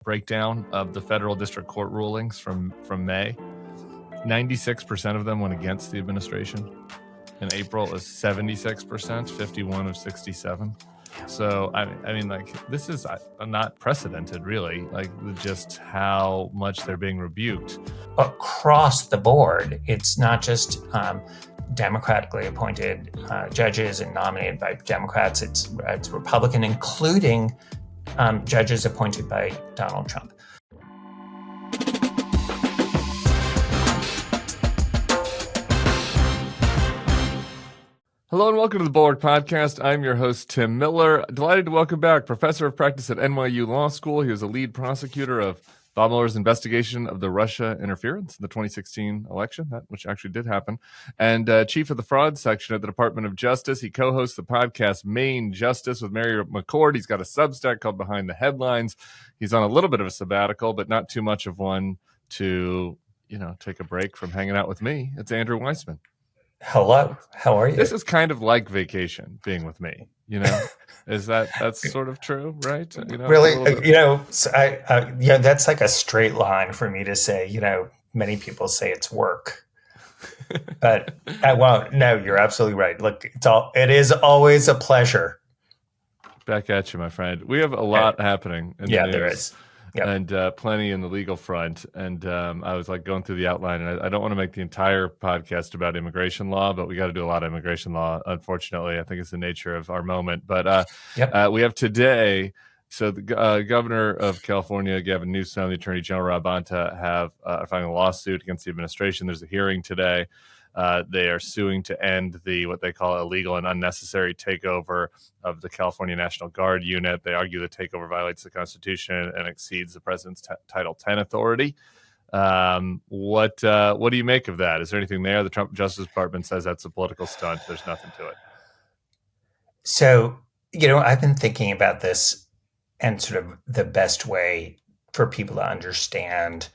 breakdown of the federal district court rulings from May. 96% of them went against the administration. In April, it was 76%, 51 of 67. So, I mean, like, this is not precedented, really, like just how much they're being rebuked. Across the board, it's not just democratically appointed judges and nominated by Democrats. It's Republican, including judges appointed by Donald Trump. Hello and welcome to the Bulwark Podcast. I'm your host, Tim Miller. Delighted to welcome back Professor of Practice at NYU Law School. He was a lead prosecutor of Bob Mueller's investigation of the Russia interference in the 2016 election, which actually did happen, and chief of the fraud section at the Department of Justice. He co-hosts the podcast Main Justice with Mary McCord. He's got a Substack called Behind the Headlines. He's on a little bit of a sabbatical, but not too much of one to, take a break from hanging out with me. It's Andry Weissmann. Hello, how are you? This is kind of like vacation, being with me. Is that's sort of true, right? Really, that's like a straight line for me to say. Many people say it's work, but I won't. No, you're absolutely right. Look, it is always a pleasure. Back at you, my friend. We have a lot happening. In the news. There is. Yep. And plenty in the legal front. And I was going through the outline, and I don't want to make the entire podcast about immigration law, but we got to do a lot of immigration law. Unfortunately, I think it's the nature of our moment. But we have today, so the governor of California, Gavin Newsom, the attorney general, Rob Bonta, are filing a lawsuit against the administration. There's a hearing today. They are suing to end what they call illegal and unnecessary takeover of the California National Guard unit. They argue the takeover violates the Constitution and exceeds the president's Title X authority. What do you make of that? Is there anything there? The Trump Justice Department says that's a political stunt. There's nothing to it. So, I've been thinking about this and sort of the best way for people to understand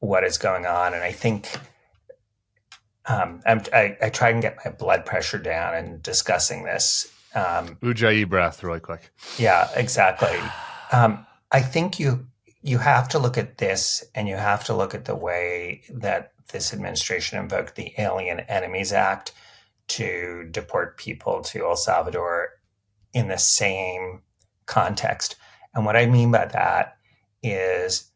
what is going on. And I think I try and get my blood pressure down and discussing this. Ujjayi breath really quick. Yeah, exactly. I think you have to look at this, and you have to look at the way that this administration invoked the Alien Enemies Act to deport people to El Salvador in the same context. And what I mean by that is,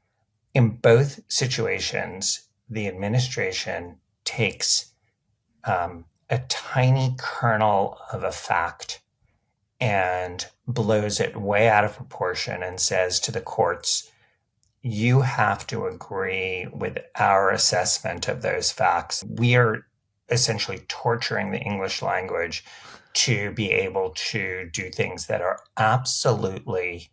in both situations, the administration takes a tiny kernel of a fact and blows it way out of proportion and says to the courts, you have to agree with our assessment of those facts. We are essentially torturing the English language to be able to do things that are absolutely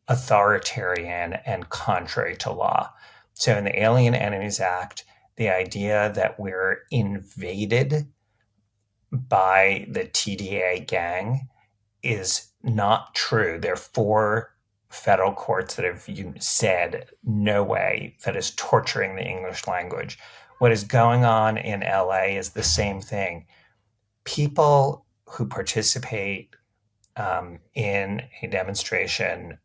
authoritarian and contrary to law. So in the Alien Enemies Act, the idea that we're invaded by the TDA gang is not true. There are 4 federal courts that have said, no way, that is torturing the English language. What is going on in LA is the same thing. People who participate in a demonstration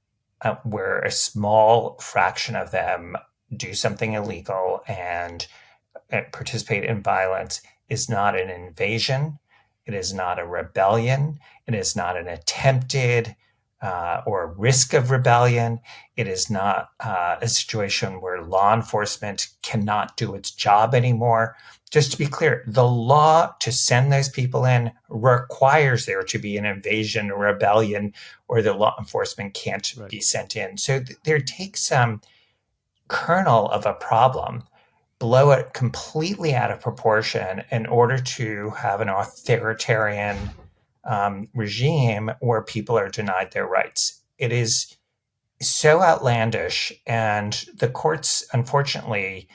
where a small fraction of them do something illegal and participate in violence is not an invasion. It is not a rebellion. It is not an attempted or risk of rebellion. It is not a situation where law enforcement cannot do its job anymore. Just to be clear, the law to send those people in requires there to be an invasion or rebellion, or the law enforcement can't be sent in. So there takes some kernel of a problem, blow it completely out of proportion in order to have an authoritarian regime where people are denied their rights. It is so outlandish, and the courts, unfortunately,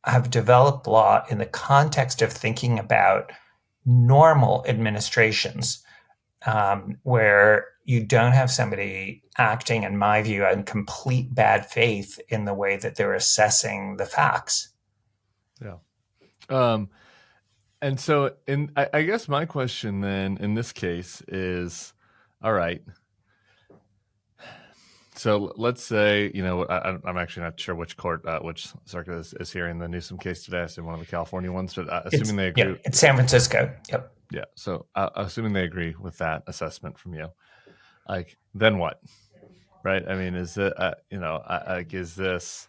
have developed law in the context of thinking about normal administrations, where you don't have somebody acting, in my view, in complete bad faith in the way that they're assessing the facts. Yeah. And so I guess my question then in this case is, all right, So let's say, I'm actually not sure which court, which circuit is hearing the Newsom case today. I assume one of the California ones, but assuming they agree. It's San Francisco. Yep. Yeah. So assuming they agree with that assessment from you, like, then what? Right. I mean, is it, is this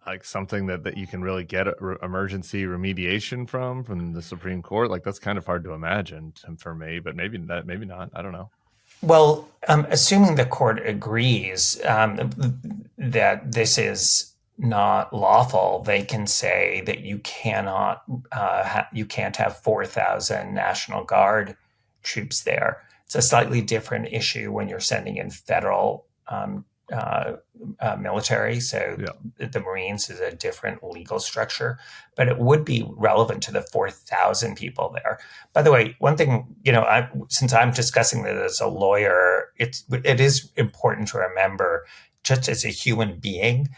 like something that you can really get emergency remediation from the Supreme Court? Like, that's kind of hard to imagine for me, but maybe not. I don't know. Well, assuming the court agrees that this is not lawful, they can say that you cannot, you can't have 4,000 National Guard troops there. It's a slightly different issue when you're sending in federal military. So the Marines is a different legal structure, but it would be relevant to the 4,000 people there. By the way, one thing, since I'm discussing this as a lawyer, it is important to remember, just as a human being,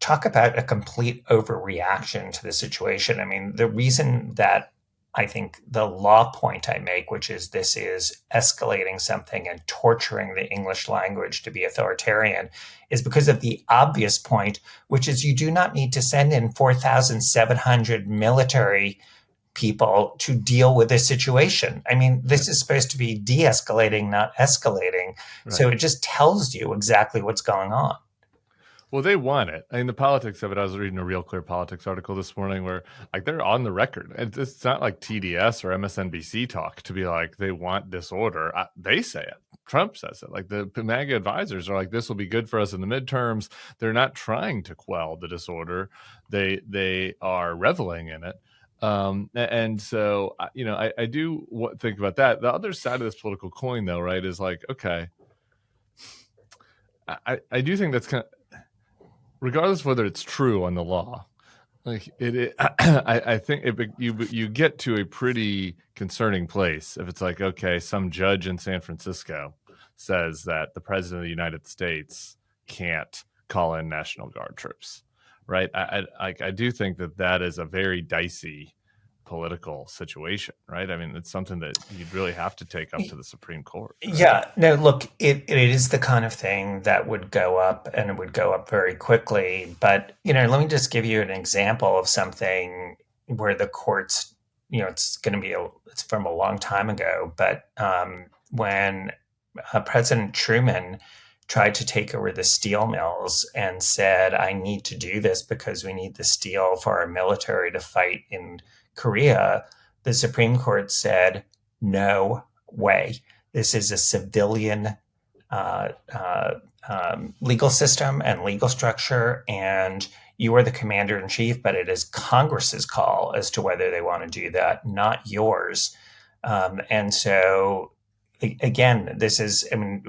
talk about a complete overreaction to the situation. I mean, the reason that I think the law point I make, which is this is escalating something and torturing the English language to be authoritarian, is because of the obvious point, which is you do not need to send in 4,700 military people to deal with this situation. I mean, this is supposed to be de-escalating, not escalating. Right. So it just tells you exactly what's going on. Well, they want it. I mean, the politics of it, I was reading a Real Clear Politics article this morning where, like, they're on the record. It's not like TDS or MSNBC talk to be like, they want disorder. They say it. Trump says it. Like, the MAGA advisors are like, this will be good for us in the midterms. They're not trying to quell the disorder. They are reveling in it. And so, I do think about that. The other side of this political coin, though, right, is like, okay, I do think that's kind of, regardless of whether it's true on the law, like I think you get to a pretty concerning place if it's like, okay, some judge in San Francisco says that the president of the United States can't call in National Guard troops, right? I do think that is a very dicey political situation, right? I mean, it's something that you'd really have to take up to the Supreme Court. Right? Yeah, no, look, it is the kind of thing that would go up, and it would go up very quickly. But, let me just give you an example of something where the courts, it's from a long time ago, but when President Truman tried to take over the steel mills and said, I need to do this because we need the steel for our military to fight in Korea, the Supreme Court said, no way. This is a civilian legal system and legal structure, and you are the commander in chief, but it is Congress's call as to whether they want to do that, not yours. And so, again, this is, I mean,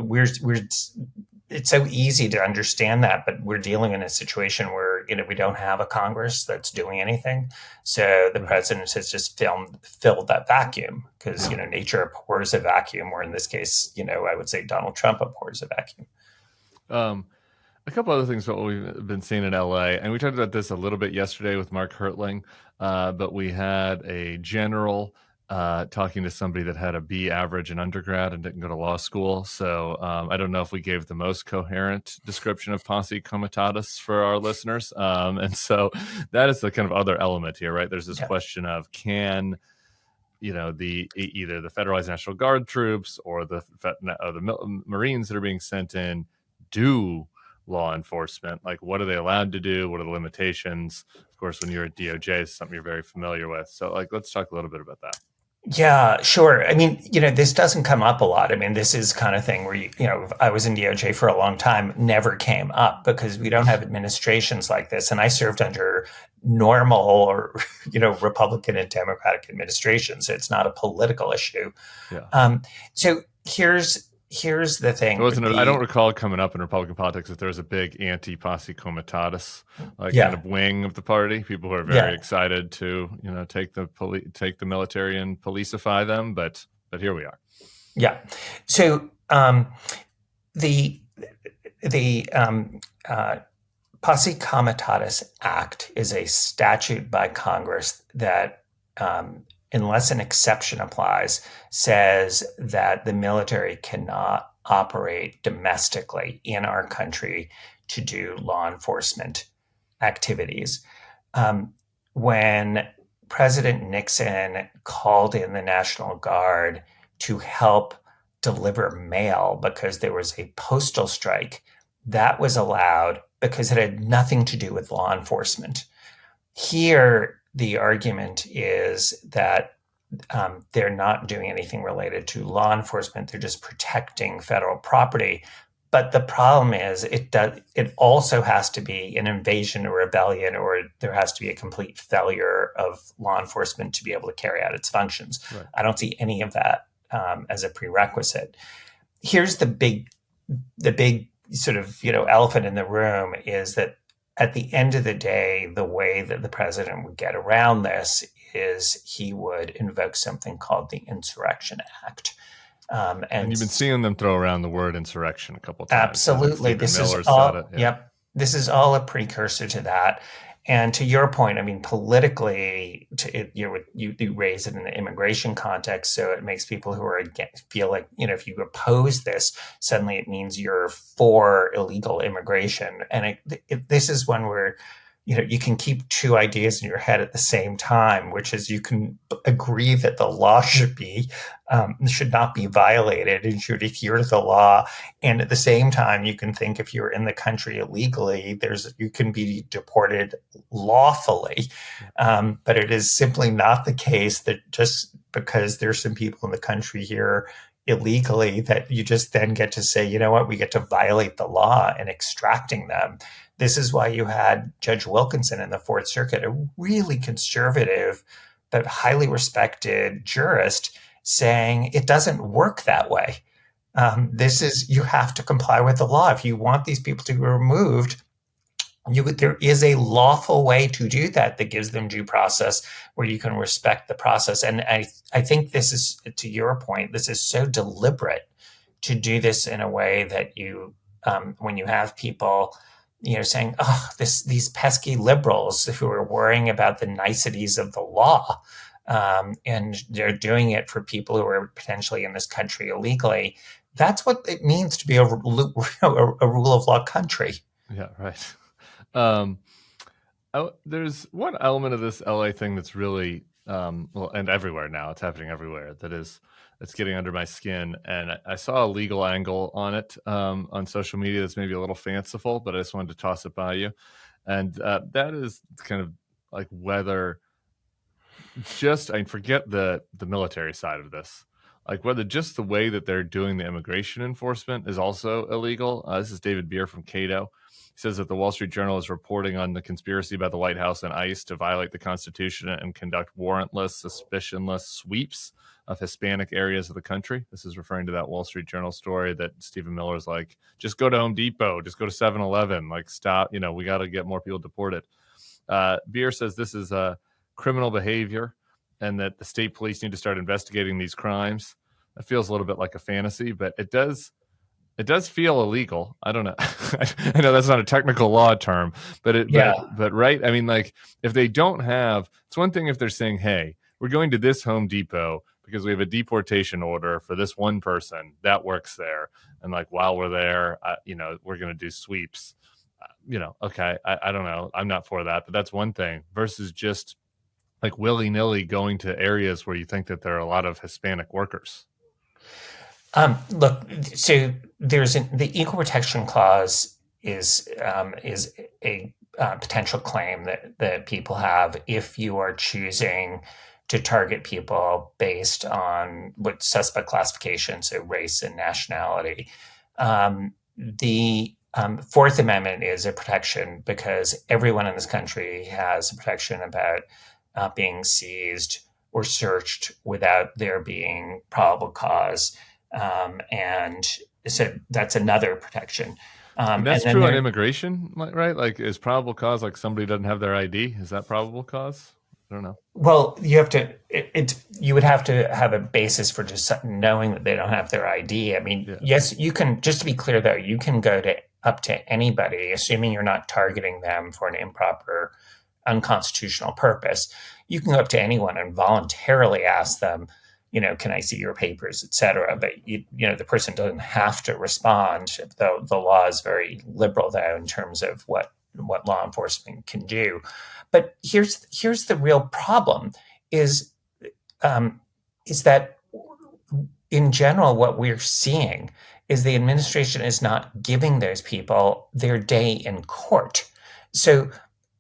it's so easy to understand that, but we're dealing in a situation where, we don't have a Congress that's doing anything. So the president has just filled that vacuum because, nature abhors a vacuum, or in this case, I would say Donald Trump abhors a vacuum. A couple other things what we've been seeing in LA, and we talked about this a little bit yesterday with Mark Hertling, but we had a general talking to somebody that had a B average in undergrad and didn't go to law school. So I don't know if we gave the most coherent description of posse comitatus for our listeners. And so that is the kind of other element here, right? There's this question of can, either the Federalized National Guard troops or the Marines that are being sent in do law enforcement. Like, what are they allowed to do? What are the limitations? Of course, when you're at DOJ, it's something you're very familiar with. So, let's talk a little bit about that. Yeah, sure. I mean, this doesn't come up a lot. I mean, this is kind of thing where, I was in DOJ for a long time, never came up because we don't have administrations like this. And I served under normal or, Republican and Democratic administrations. So it's not a political issue. Yeah. So here's the thing. I don't recall coming up in Republican politics that there was a big anti-posse comitatus kind of wing of the party. People who are very excited to take the military and policify them, but here we are. Yeah. So the Posse Comitatus Act is a statute by Congress that unless an exception applies, says that the military cannot operate domestically in our country to do law enforcement activities. When President Nixon called in the National Guard to help deliver mail because there was a postal strike, that was allowed because it had nothing to do with law enforcement. Here, the argument is that they're not doing anything related to law enforcement. They're just protecting federal property. But the problem is it also has to be an invasion or rebellion, or there has to be a complete failure of law enforcement to be able to carry out its functions. Right. I don't see any of that as a prerequisite. Here's the big sort of, elephant in the room is that at the end of the day, the way that the president would get around this is he would invoke something called the Insurrection Act. And you've been seeing them throw around the word insurrection a couple of times. Absolutely. This is all, yep. This is all a precursor to that. And to your point, I mean, politically, you raise it in the immigration context, so it makes people who are feel like, if you oppose this, suddenly it means you're for illegal immigration. And this is one where, you can keep two ideas in your head at the same time, which is you can agree that the law should not be violated and should adhere to the law. And at the same time, you can think if you're in the country illegally, you can be deported lawfully. But it is simply not the case that just because there's some people in the country here illegally that you just then get to say, we get to violate the law in extracting them. This is why you had Judge Wilkinson in the Fourth Circuit, a really conservative but highly respected jurist, saying it doesn't work that way. You have to comply with the law. If you want these people to be removed, there is a lawful way to do that gives them due process where you can respect the process. And I think this is, to your point, this is so deliberate to do this in a way that when you have people saying, these pesky liberals who are worrying about the niceties of the law, and they're doing it for people who are potentially in this country illegally. That's what it means to be a rule of law country. Yeah, right. There's one element of this LA thing that's really, and everywhere now, it's happening everywhere, it's getting under my skin. And I saw a legal angle on it on social media that's maybe a little fanciful, but I just wanted to toss it by you. And that is kind of like whether I forget the military side of this, like whether just the way that they're doing the immigration enforcement is also illegal. This is David Beer from Cato. He says that the Wall Street Journal is reporting on the conspiracy about the White House and ICE to violate the Constitution and conduct warrantless, suspicionless sweeps of Hispanic areas of the country. This is referring to that Wall Street Journal story that Stephen Miller's like, just go to Home Depot, just go to 7-Eleven, like stop, we got to get more people deported. Beer says this is criminal behavior and that the state police need to start investigating these crimes. It feels a little bit like a fantasy, but it does feel illegal. I don't know. I know that's not a technical law term, but right. I mean, like if they don't have, it's one thing if they're saying, hey, we're going to this Home Depot because we have a deportation order for this one person that works there. And like, while we're there, we're going to do sweeps, okay. I don't know. I'm not for that, but that's one thing versus just like willy-nilly going to areas where you think that there are a lot of Hispanic workers. Look, so the Equal Protection Clause is a potential claim that people have if you are choosing to target people based on what suspect classification, so race and nationality. The Fourth Amendment is a protection because everyone in this country has a protection about being seized or searched without there being probable cause. And so that's another protection. And that's true on immigration, right? Like, is probable cause like somebody doesn't have their ID? Is that probable cause? I don't know. Well, you would have to have a basis for just knowing that they don't have their ID. I mean, Yes, you can, just to be clear though, you can go up to anybody, assuming you're not targeting them for an improper, unconstitutional purpose. You can go up to anyone and voluntarily ask them can I see your papers, et cetera. But the person doesn't have to respond. Though the law is very liberal, though, in terms of what law enforcement can do. But here's the real problem: is that in general, what we're seeing is the administration is not giving those people their day in court. So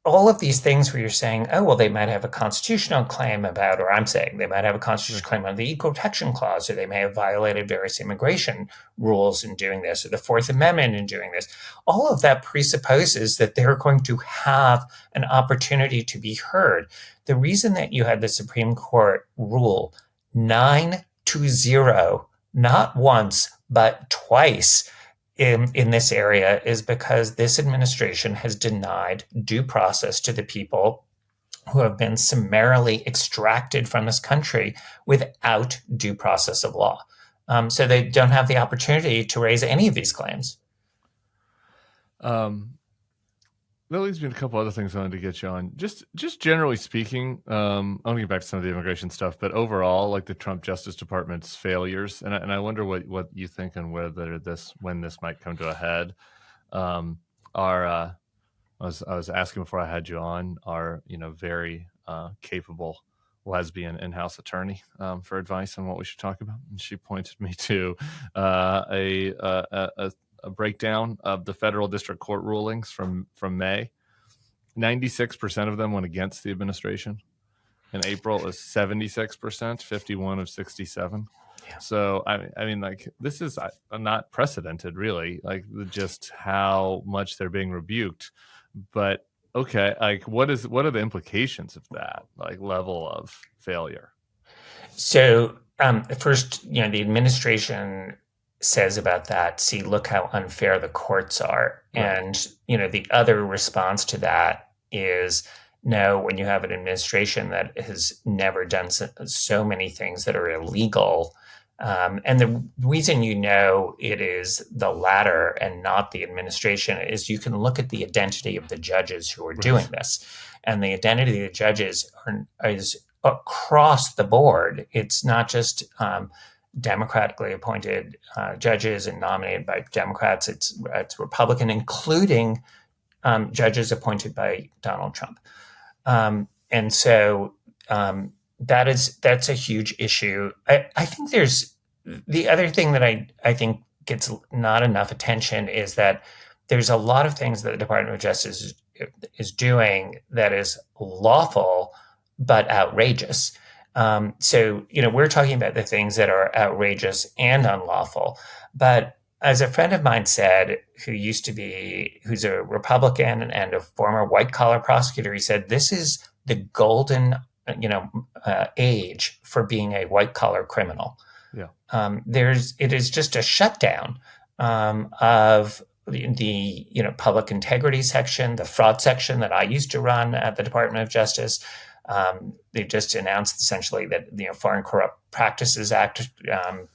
all of these things where you're saying, oh, well, they might have a constitutional claim about, or I'm saying they might have a constitutional claim on the Equal Protection Clause, or they may have violated various immigration rules in doing this, or the Fourth Amendment in doing this. All of that presupposes that they're going to have an opportunity to be heard. The reason that you had the Supreme Court rule 9-0, not once, but twice, in this area is because this administration has denied due process to the people who have been summarily extracted from this country without due process of law. So they don't have the opportunity to raise any of these claims. That leads me to a couple other things I wanted to get you on. Just generally speaking, I want to get back to some of the immigration stuff, but overall, like the Trump Justice Department's failures, and I wonder what you think and when this might come to a head. I was asking before I had you on, our very capable lesbian in-house attorney for advice on what we should talk about, and she pointed me to a breakdown of the federal district court rulings from May. 96% of them went against the administration. In April is 76%, 51 of 67. Yeah. So I mean, like, this is not precedented, really. Like, just how much they're being rebuked. But okay, like, what are the implications of that, like, level of failure? So first, the administration says about that, see, look how unfair the courts are. Right. And, the other response to that is, no, when you have an administration that has never done so many things that are illegal, and the reason it is the latter and not the administration is you can look at the identity of the judges who are doing this. And the identity of the judges is across the board. It's not just democratically appointed judges and nominated by Democrats. It's Republican, including judges appointed by Donald Trump. And so that's a huge issue. I think there's the other thing that I think gets not enough attention is that there's a lot of things that the Department of Justice is doing that is lawful but outrageous. So, we're talking about the things that are outrageous and unlawful. But as a friend of mine said, who's a Republican and a former white collar prosecutor, he said, this is the golden, age for being a white collar criminal. Yeah. It is just a shutdown of the public integrity section, the fraud section that I used to run at the Department of Justice. They just announced essentially that Foreign Corrupt Practices Act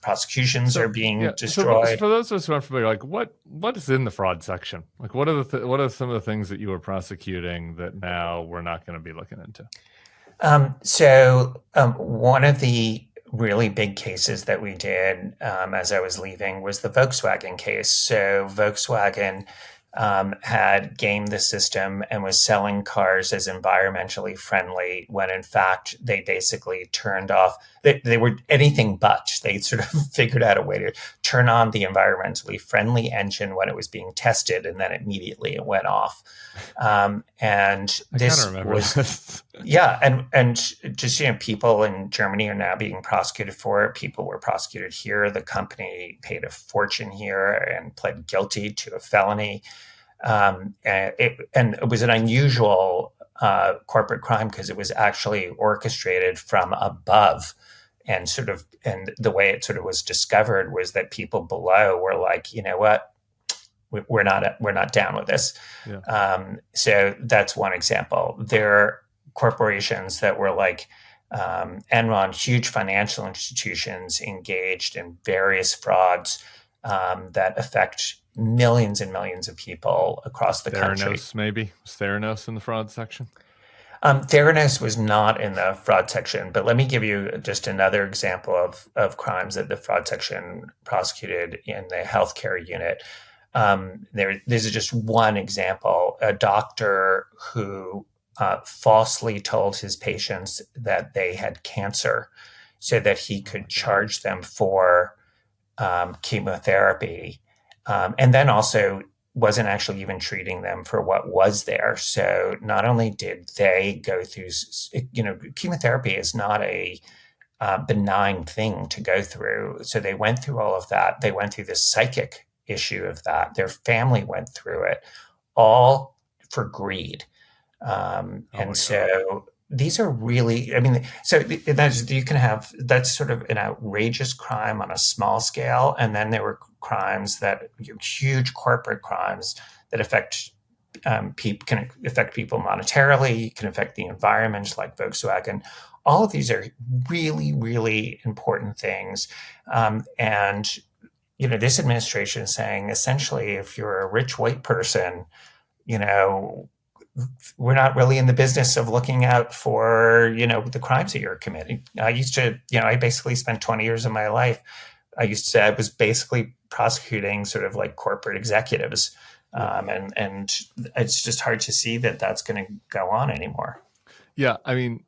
prosecutions are being destroyed. So for those of us who aren't familiar, like what is in the fraud section? Like what are some of the things that you were prosecuting that now we're not going to be looking into? One of the really big cases that we did as I was leaving was the Volkswagen case. So Volkswagen had gamed the system and was selling cars as environmentally friendly when in fact they basically turned off, they were anything but. They sort of figured out a way to turn on the environmentally friendly engine when it was being tested, and then immediately it went off. And this was, yeah, and just, people in Germany are now being prosecuted for it. People were prosecuted here. The company paid a fortune here and pled guilty to a felony. And it was an unusual corporate crime because it was actually orchestrated from above, and the way it sort of was discovered was that people below were like, you know what, we're not down with this. Yeah. So that's one example. There are corporations that were like Enron, huge financial institutions engaged in various frauds that affect millions and millions of people across the country. Maybe? Was Theranos in the fraud section? Theranos was not in the fraud section, but let me give you just another example of crimes that the fraud section prosecuted in the healthcare unit. This is just one example. A doctor who falsely told his patients that they had cancer so that he could charge them for chemotherapy, and then also wasn't actually even treating them for what was there. So not only did they go through, chemotherapy is not a benign thing to go through. So they went through all of that. They went through the psychic issue of that. Their family went through it, all for greed. And so these are really, I mean, so you can have, that's sort of an outrageous crime on a small scale. And then there were crimes that, huge corporate crimes that affect people, can affect people monetarily, can affect the environment, like Volkswagen. All of these are really, really important things. And, this administration is saying, essentially, if you're a rich white person, we're not really in the business of looking out for, the crimes that you're committing. I basically spent 20 years of my life. I was basically prosecuting sort of like corporate executives. And it's just hard to see that that's going to go on anymore. Yeah. I mean,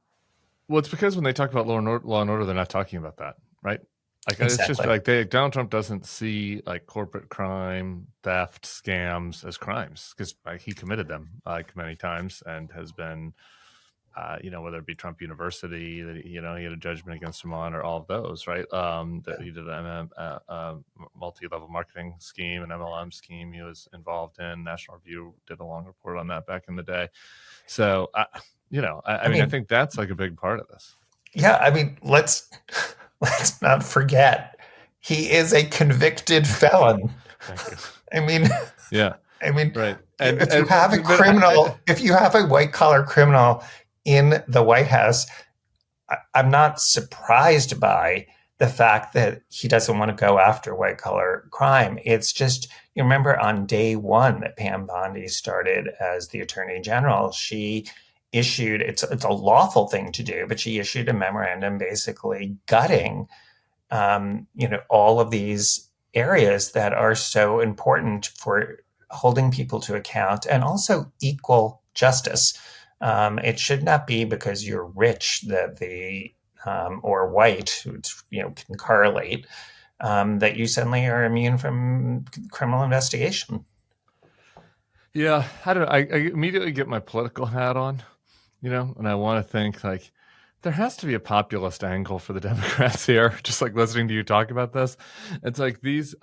well, it's because when they talk about law and order, they're not talking about that, right? Like, exactly. It's just like Donald Trump doesn't see like corporate crime, theft, scams as crimes because he committed them many times and has been, whether it be Trump University that he had a judgment against him on, or all of those, right? That he did a multi-level marketing scheme, an MLM scheme he was involved in. National Review did a long report on that back in the day. So, I mean, I think that's like a big part of this. Yeah, I mean, let's not forget, he is a convicted felon. Thank you. I mean, yeah. I mean, right. If you have a criminal, if you have a white collar criminal in the White House, I'm not surprised by the fact that he doesn't want to go after white collar crime. It's just, you remember on day one that Pam Bondi started as the Attorney General, she issued, it's a lawful thing to do, but she issued a memorandum basically gutting, all of these areas that are so important for holding people to account and also equal justice. It should not be because you're rich that or white, which, can correlate, that you suddenly are immune from criminal investigation. Yeah, I don't know. I immediately get my political hat on, and I want to think like there has to be a populist angle for the Democrats here. Just like listening to you talk about this, it's like these,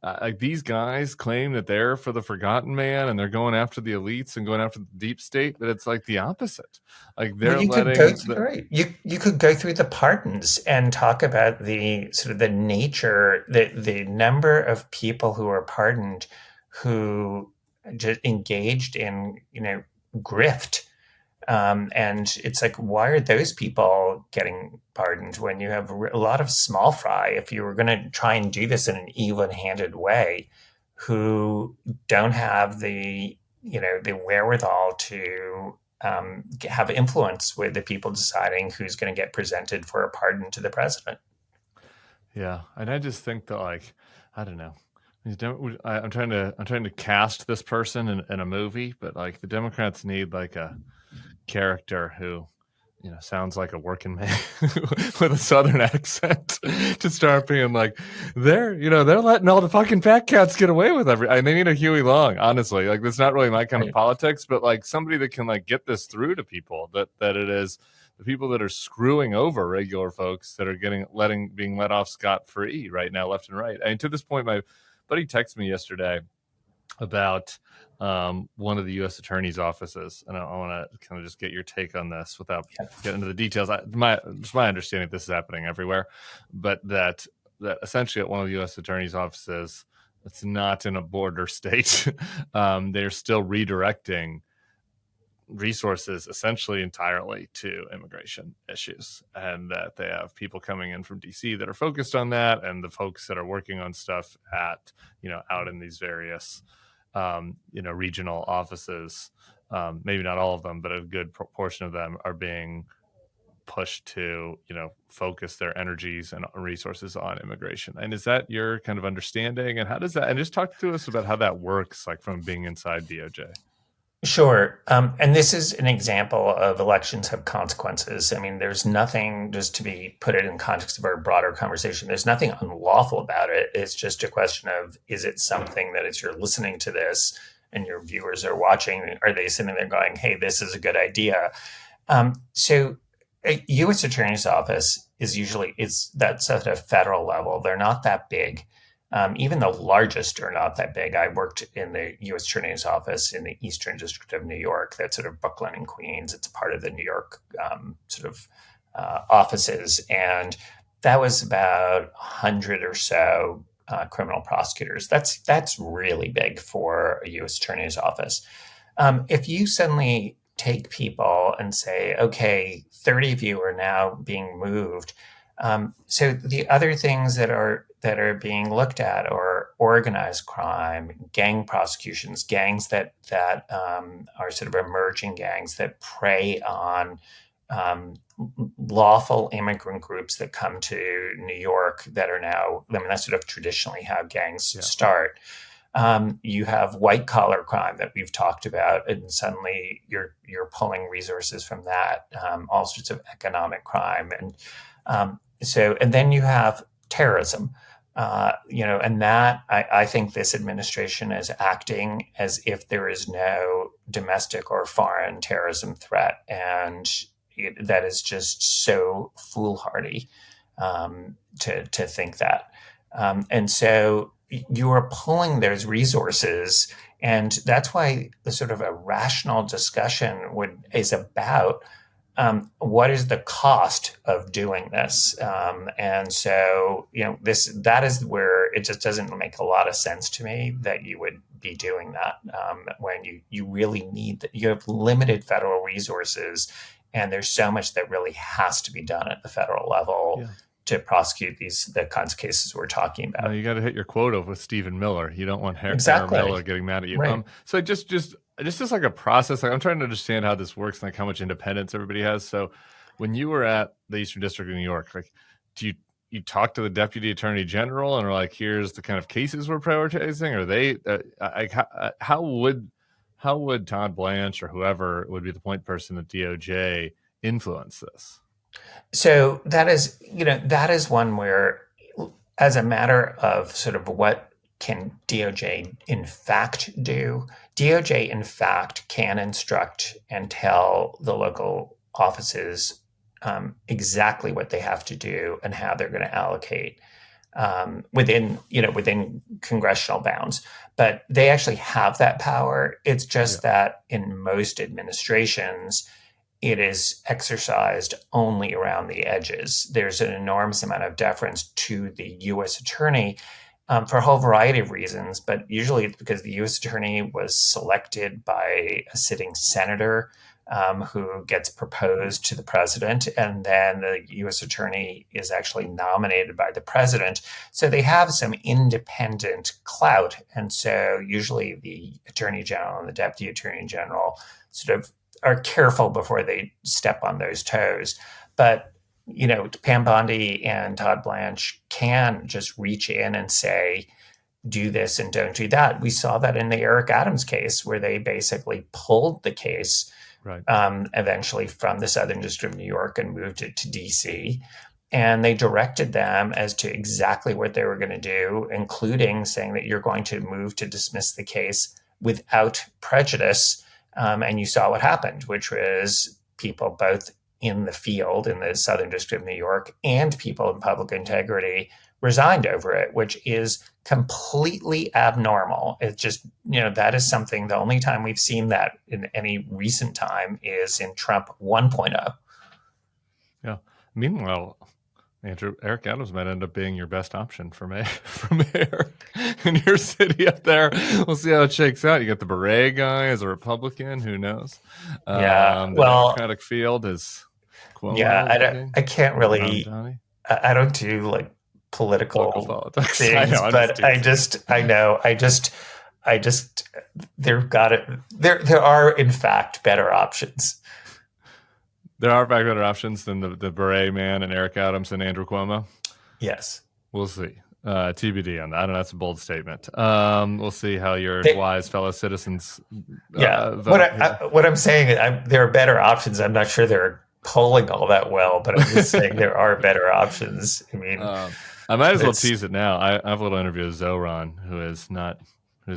like these guys claim that they're for the forgotten man and they're going after the elites and going after the deep state, but it's like the opposite. Like they're you could go through the pardons and talk about the sort of the nature, the number of people who are pardoned who just engaged in, grift. And it's like, why are those people getting pardoned when you have a lot of small fry, if you were going to try and do this in an even-handed way, who don't have the wherewithal to have influence with the people deciding who's going to get presented for a pardon to the president. Yeah, and I just think that, like, I don't know. I'm trying to cast this person in a movie, but like the Democrats need like a character who sounds like a working man with a Southern accent to start being like, they're letting all the fucking fat cats get away with everything. They need a Huey Long, honestly. Like, that's not really my kind of politics, but like somebody that can like get this through to people, that it is the people that are screwing over regular folks that are being let off scot-free right now, left and right. I mean, to this point, my buddy texted me yesterday about one of the U.S. attorney's offices, and I want to kind of just get your take on this without getting into the details. My understanding, this is happening everywhere, but that essentially at one of the U.S. attorney's offices, it's not in a border state. They're still redirecting resources essentially entirely to immigration issues, and that they have people coming in from DC that are focused on that, and the folks that are working on stuff at out in these various regional offices maybe not all of them, but a good proportion of them are being pushed to, focus their energies and resources on immigration. And is that your kind of understanding? And how does that, and just talk to us about how that works, like from being inside DOJ. Sure. And this is an example of elections have consequences. I mean, there's nothing, just to be put it in context of our broader conversation, there's nothing unlawful about it. It's just a question of, is it something that as you're listening to this and your viewers are watching, are they sitting there going, hey, this is a good idea? So a U.S. Attorney's Office that's at a federal level. They're not that big. Even the largest are not that big. I worked in the U.S. Attorney's Office in the Eastern District of New York. That's sort of Brooklyn and Queens. It's a part of the New York offices. And that was about 100 or so criminal prosecutors. That's really big for a U.S. Attorney's Office. If you suddenly take people and say, okay, 30 of you are now being moved. So the other things that are being looked at are organized crime, gang prosecutions, gangs that are sort of emerging gangs that prey on lawful immigrant groups that come to New York that are now, I mean, that's sort of traditionally how gangs start. You have white collar crime that we've talked about, and suddenly you're pulling resources from that, all sorts of economic crime, and then you have terrorism, and that I think this administration is acting as if there is no domestic or foreign terrorism threat, and that is just so foolhardy to think that, and so you are pulling those resources, and that's why the sort of a rational discussion is about what is the cost of doing this, and so that is where it just doesn't make a lot of sense to me that you would be doing that when you really need that. You have limited federal resources, and there's so much that really has to be done at the federal level. To prosecute the kinds of cases we're talking about. No, you got to hit your quota with Stephen Miller. You don't want Harry Miller getting mad at you. Right. So just like a process. Like I'm trying to understand how this works and like how much independence everybody has. So when you were at the Eastern District of New York, like do you talk to the Deputy Attorney General and are like, here's the kind of cases we're prioritizing? Or they how would Todd Blanche or whoever would be the point person at DOJ influence this? So that is one where, as a matter of sort of what can DOJ in fact do, DOJ in fact can instruct and tell the local offices exactly what they have to do and how they're going to allocate within congressional bounds. But they actually have that power. It's just that in most administrations, it is exercised only around the edges. There's an enormous amount of deference to the U.S. attorney for a whole variety of reasons, but usually it's because the U.S. attorney was selected by a sitting senator who gets proposed to the president, and then the U.S. attorney is actually nominated by the president. So they have some independent clout, and so usually the attorney general and the deputy attorney general sort of are careful before they step on those toes. But, Pam Bondi and Todd Blanche can just reach in and say, do this and don't do that. We saw that in the Eric Adams case, where they basically pulled the case eventually from the Southern District of New York and moved it to DC. And they directed them as to exactly what they were going to do, including saying that you're going to move to dismiss the case without prejudice. And you saw what happened, which was people both in the field in the Southern District of New York and people in public integrity resigned over it, which is completely abnormal. It's just, that is something, the only time we've seen that in any recent time is in Trump 1.0. Yeah. Meanwhile, Andrew, Eric Adams might end up being your best option for mayor in your city up there. We'll see how it shakes out. You got the Beret guy as a Republican. Who knows? The Democratic field is Cuomo. Yeah, I can't really. I don't do like political politics things, but I know. I just there are in fact better options. There are better options than the Beret man and Eric Adams and Andrew Cuomo. Yes, we'll see. TBD on that. I don't know. That's a bold statement. We'll see how your wise fellow citizens. Vote. What I'm saying, there are better options. I'm not sure they're polling all that well, but I'm just saying there are better options. I mean, I might as well tease it now. I have a little interview with Zoran, who's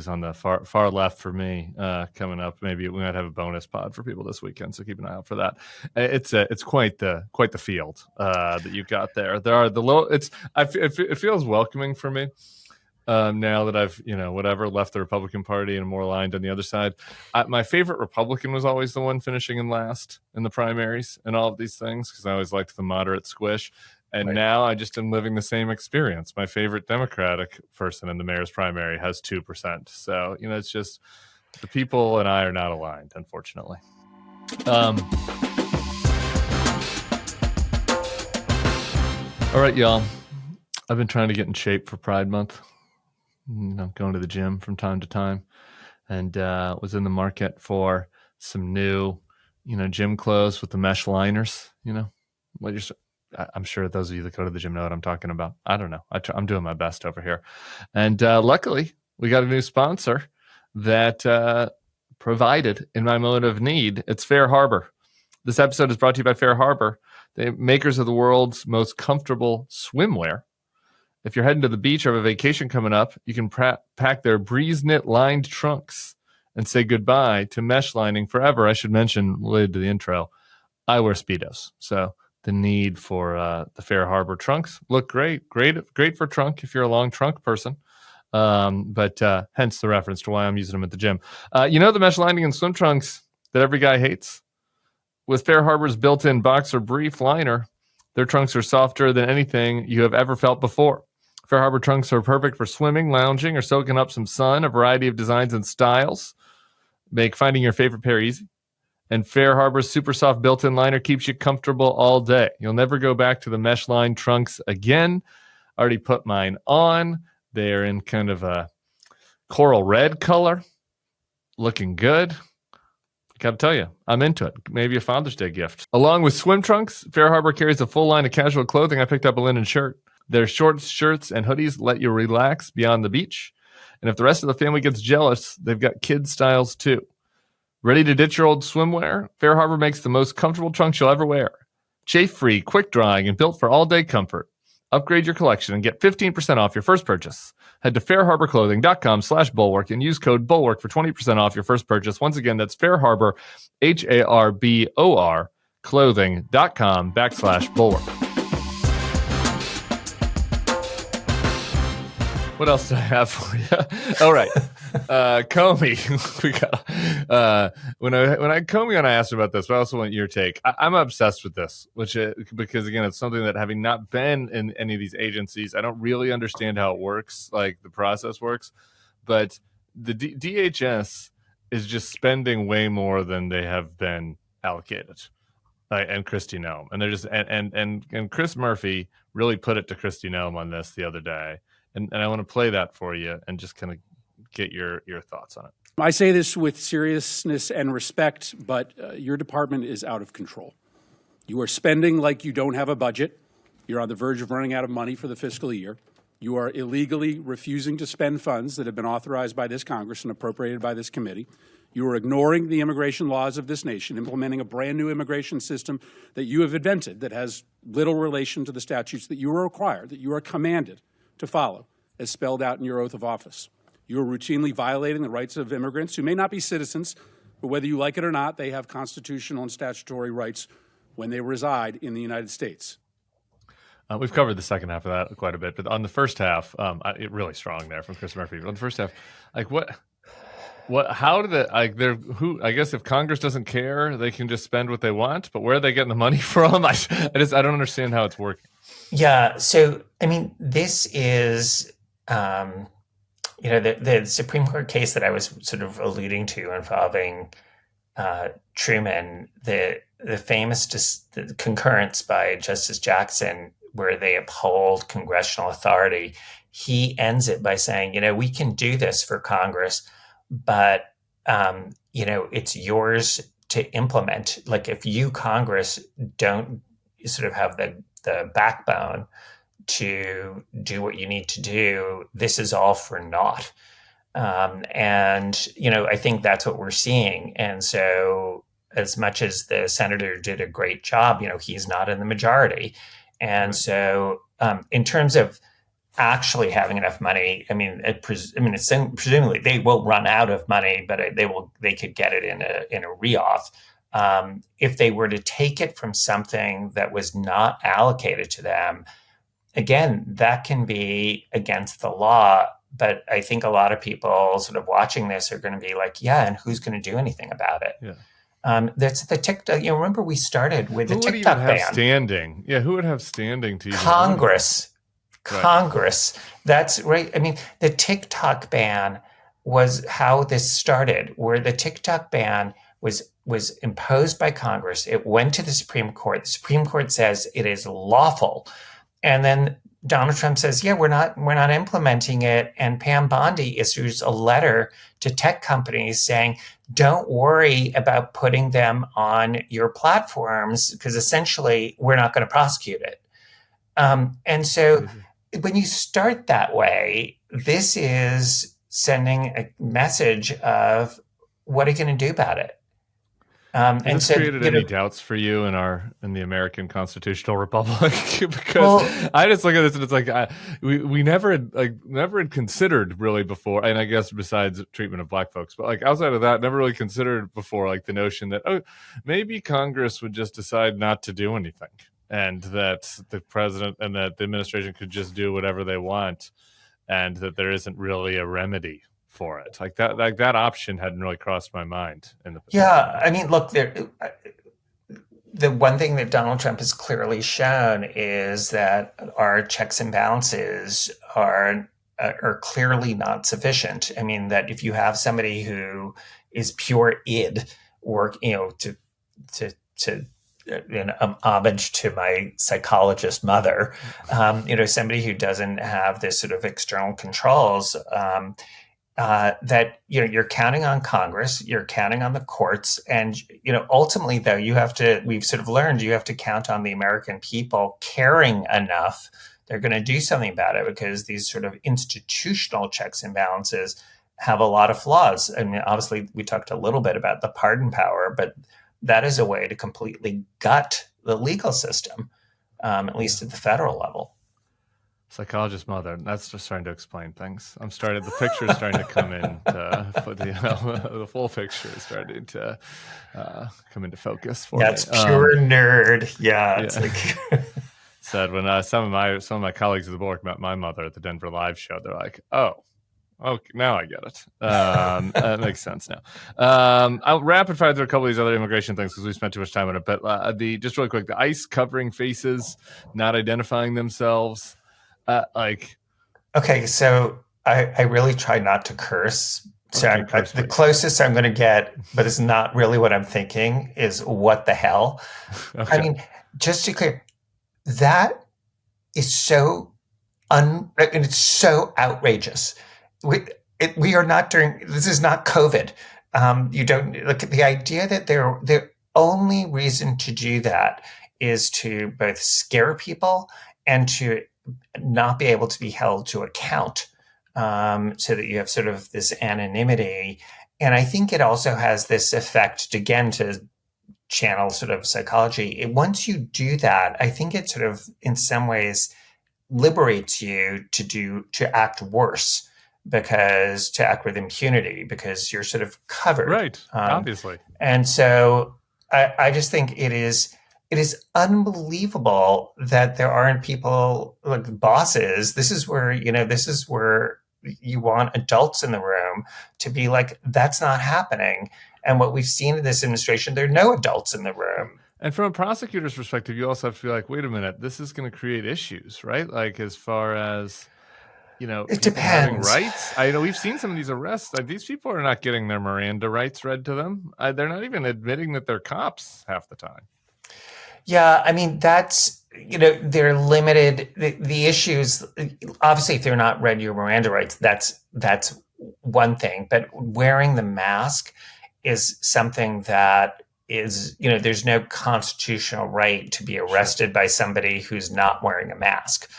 on the far left for me, coming up. Maybe we might have a bonus pod for people this weekend, so keep an eye out for that. It's quite the field that you've got there. There are the low. It feels welcoming for me now that I've left the Republican Party and more aligned on the other side. My favorite Republican was always the one finishing in last in the primaries and all of these things, because I always liked the moderate squish. And right. Now I just am living the same experience. My favorite Democratic person in the mayor's primary has 2%. So, it's just the people and I are not aligned, unfortunately. All right, y'all. I've been trying to get in shape for Pride Month. Going to the gym from time to time, and was in the market for some new, gym clothes with the mesh liners. I'm sure those of you that go to the gym know what I'm talking about. I don't know. I'm doing my best over here. And luckily, we got a new sponsor that provided in my moment of need. It's Fair Harbor. This episode is brought to you by Fair Harbor, the makers of the world's most comfortable swimwear. If you're heading to the beach or have a vacation coming up, you can pack their breeze knit lined trunks and say goodbye to mesh lining forever. I should mention, related to the intro, I wear Speedos. So the need for the Fair Harbor trunks look great for trunk if you're a long trunk person. But hence the reference to why I'm using them at the gym. The mesh lining and swim trunks that every guy hates? With Fair Harbor's built-in boxer brief liner, their trunks are softer than anything you have ever felt before. Fair Harbor trunks are perfect for swimming, lounging, or soaking up some sun. A variety of designs and styles make finding your favorite pair easy. And Fair Harbor's super soft built-in liner keeps you comfortable all day. You'll never go back to the mesh line trunks again. I already put mine on. They're in kind of a coral red color. Looking good. Gotta tell you, I'm into it. Maybe a Father's Day gift. Along with swim trunks, Fair Harbor carries a full line of casual clothing. I picked up a linen shirt. Their shorts, shirts, and hoodies let you relax beyond the beach. And if the rest of the family gets jealous, they've got kids' styles too. Ready to ditch your old swimwear? Fair Harbor makes the most comfortable trunks you'll ever wear. Chafe-free, quick-drying, and built for all-day comfort. Upgrade your collection and get 15% off your first purchase. Head to fairharborclothing.com/bulwark and use code BULWARK for 20% off your first purchase. Once again, that's Fair Harbor, HARBOR, clothing.com/bulwark. What else do I have for you? All right. Comey. When I Comey on, I asked about this, but I also want your take. I'm obsessed with this, because again, it's something that, having not been in any of these agencies, I don't really understand how it works, like the process works. But the DHS is just spending way more than they have been allocated. And Kristi Noem, and they're just and Chris Murphy really put it to Kristi Noem on this the other day. And I want to play that for you and just kind of get your thoughts on it. I say this with seriousness and respect, but your department is out of control. You are spending like you don't have a budget. You're on the verge of running out of money for the fiscal year. You are illegally refusing to spend funds that have been authorized by this Congress and appropriated by this committee. You are ignoring the immigration laws of this nation, implementing a brand new immigration system that you have invented that has little relation to the statutes that you are required, that you are commanded to follow, as spelled out in your oath of office. You are routinely violating the rights of immigrants who may not be citizens, but whether you like it or not, they have constitutional and statutory rights when they reside in the United States. We've covered the second half of that quite a bit, but on the first half, it really strong there from Chris Murphy. On the first half, how did it, I guess if Congress doesn't care, they can just spend what they want, but where are they getting the money from? I don't understand how it's working. Yeah. So, I mean, this is, the Supreme Court case that I was sort of alluding to involving Truman, the famous the concurrence by Justice Jackson, where they uphold congressional authority. He ends it by saying, we can do this for Congress but it's yours to implement. Like if you, Congress, don't sort of have the backbone to do what you need to do, this is all for naught. I think that's what we're seeing. And so as much as the senator did a great job, he's not in the majority. And right. So in terms of actually having enough money, presumably they will run out of money, but they could get it in a re-auth. If they were to take it from something that was not allocated to them, again, that can be against the law. But I think a lot of people sort of watching this are going to be like, yeah, and who's going to do anything about it? Yeah. That's the TikTok. Remember we started with the TikTok ban. Who would have standing? Yeah, who would have standing to Congress. Congress. Right. That's right. I mean, the TikTok ban was how this started, where the TikTok ban was imposed by Congress. It went to the Supreme Court. The Supreme Court says it is lawful. And then Donald Trump says, yeah, we're not implementing it. And Pam Bondi issues a letter to tech companies saying, don't worry about putting them on your platforms because essentially we're not going to prosecute it. And so when you start that way, this is sending a message of what are you going to do about it? Has this created any doubts for you in the American constitutional republic? Because I just look at this and it's like we never had considered really before, and I guess besides treatment of black folks, but like outside of that, never really considered before like the notion that maybe Congress would just decide not to do anything, and that the president and that the administration could just do whatever they want, and that there isn't really a remedy for it. Like that option hadn't really crossed my mind. I mean, look, the one thing that Donald Trump has clearly shown is that our checks and balances are clearly not sufficient. I mean, that if you have somebody who is pure id, work, to homage to my psychologist mother, somebody who doesn't have this sort of external controls, that you're counting on Congress, you're counting on the courts, and ultimately though we've sort of learned you have to count on the American people caring enough. They're going to do something about it because these sort of institutional checks and balances have a lot of flaws. I mean, obviously we talked a little bit about the pardon power, but that is a way to completely gut the legal system, at least at the federal level. Psychologist mother. That's just starting to explain things. The picture is starting to come in. The full picture is starting to come into focus for me. That's pure nerd. Yeah. It's like said when some of my colleagues at the Bulwark met my mother at the Denver Live show, they're like, "Oh, okay, now I get it. That makes sense now." I'll rapid fire through a couple of these other immigration things because we spent too much time on it. But just really quick, the ICE covering faces, not identifying themselves. Okay, so I really try not to curse. So the closest I'm going to get, but it's not really what I'm thinking, is what the hell. Okay. I mean, just to be clear, that is so and it's so outrageous. We are not this is not COVID. You don't look at the idea that the only reason to do that is to both scare people and to not be able to be held to account, so that you have sort of this anonymity. And I think it also has this effect, again, to channel sort of psychology. Once you do that, I think it sort of, in some ways, liberates you to act worse, because to act with impunity, because you're sort of covered. Right, obviously. And so I just think it is unbelievable that there aren't people like bosses. This is where you want adults in the room to be like, that's not happening. And what we've seen in this administration, there are no adults in the room. And from a prosecutor's perspective, you also have to be like, wait a minute, this is going to create issues, right? Like as far as, it depends. Having rights. I know we've seen some of these arrests. Like these people are not getting their Miranda rights read to them. They're not even admitting that they're cops half the time. Yeah, I mean, that's, they're limited. The issues, obviously, if they're not read your Miranda rights, that's one thing, but wearing the mask is something that is, there's no constitutional right to be arrested by somebody who's not wearing a mask.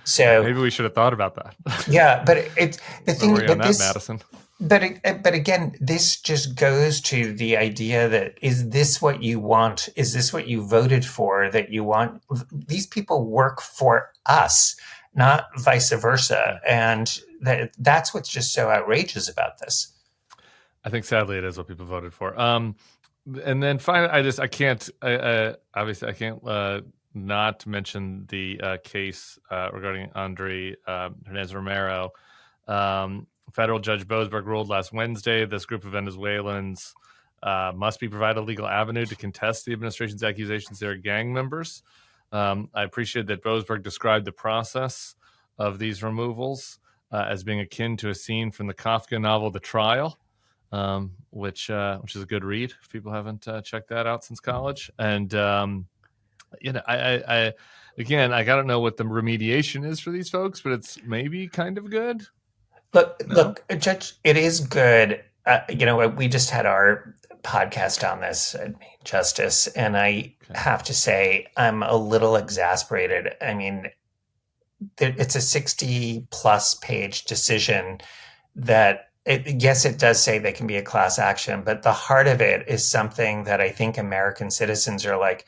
So maybe we should have thought about that. Yeah, but it's the thing. Where were you on But that, this, Madison? but again, this just goes to the idea that, is this what you want? Is this what you voted for? That you want? These people work for us, not vice versa, and that's what's just so outrageous about this. I think sadly it is what people voted for. And then finally, I can't obviously I can't not mention the case regarding Andry Hernandez Romero. Federal Judge Boasberg ruled last Wednesday this group of Venezuelans must be provided a legal avenue to contest the administration's accusations they're gang members. I appreciate that Boasberg described the process of these removals as being akin to a scene from the Kafka novel The Trial, which is a good read if people haven't checked that out since college. And I again, I gotta know what the remediation is for these folks, but it's maybe kind of good. Look, Judge, it is good. We just had our podcast on this, Justice, and I have to say I'm a little exasperated. I mean, it's a 60-plus page decision that, yes, it does say they can be a class action, but the heart of it is something that I think American citizens are like,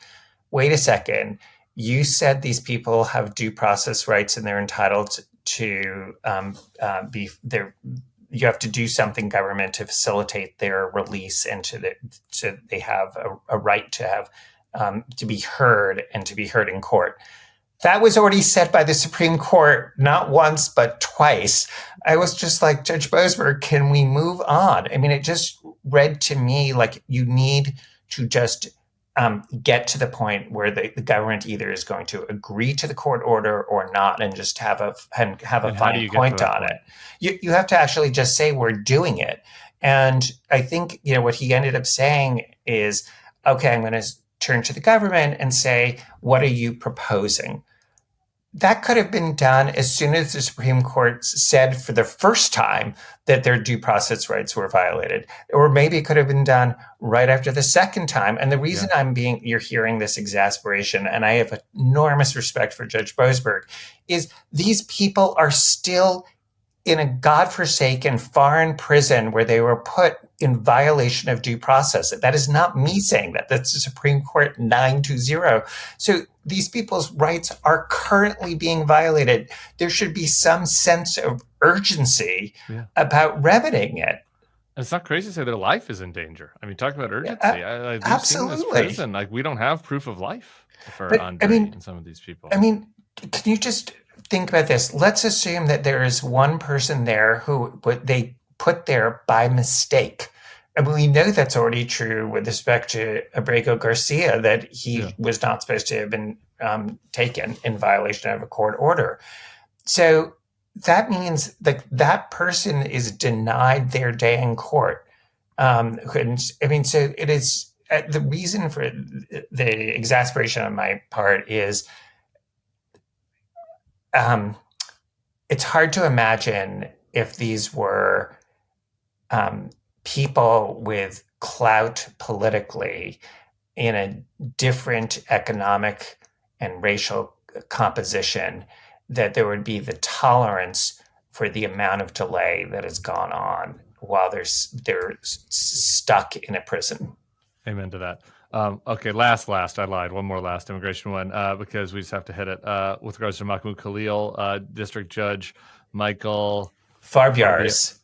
wait a second, you said these people have due process rights and they're entitled to be there. You have to do something, government, to facilitate their release and so they have a right to have to be heard and to be heard in court. That was already said by the Supreme Court, not once, but twice. I was just like, Judge Boasberg, can we move on? I mean, it just read to me like you need to just get to the point where the government either is going to agree to the court order or not, and just have a fine point on it. You have to actually just say we're doing it. And I think what he ended up saying is, okay, I'm going to turn to the government and say, what are you proposing? That could have been done as soon as the Supreme Court said for the first time that their due process rights were violated, or maybe it could have been done right after the second time. And the reason you're hearing this exasperation, and I have enormous respect for Judge Boasberg, is these people are still in a godforsaken foreign prison where they were put in violation of due process. That is not me saying that. That's the Supreme Court 920. So these people's rights are currently being violated. There should be some sense of urgency about remedying it. It's not crazy to say their life is in danger. I mean, talk about urgency. Absolutely. Seen this prison, like, we don't have proof of life for Andry and some of these people. I mean, can you just think about this? Let's assume that there is one person there who they put there by mistake. And we know that's already true with respect to Abrego Garcia, that he was not supposed to have been taken in violation of a court order. So that means that person is denied their day in court. So it is the reason for the exasperation on my part is it's hard to imagine if these were people with clout politically in a different economic and racial composition, that there would be the tolerance for the amount of delay that has gone on while they're stuck in a prison. Amen to that. Okay, last. I lied. One more last immigration one because we just have to hit it. With regards to Mahmoud Khalil, District Judge Michael Farbiars,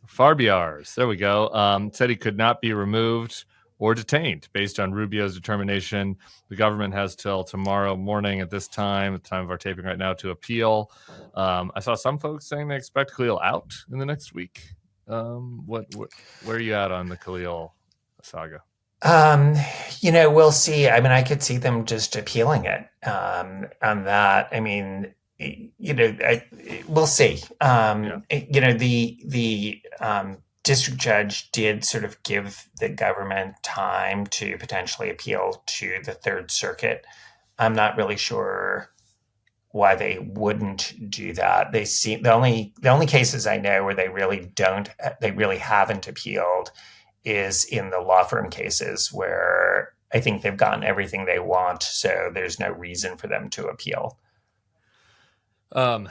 there we go, said he could not be removed or detained based on Rubio's determination. The government has till tomorrow morning at the time of our taping right now, to appeal. I saw some folks saying they expect Khalil out in the next week. Where are you at on the Khalil saga? We'll see. I mean, I could see them just appealing it on that. I mean, we'll see. The district judge did sort of give the government time to potentially appeal to the Third Circuit. I'm not really sure why they wouldn't do that. They seem the only cases I know where they really haven't appealed is in the law firm cases where I think they've gotten everything they want, so there's no reason for them to appeal. My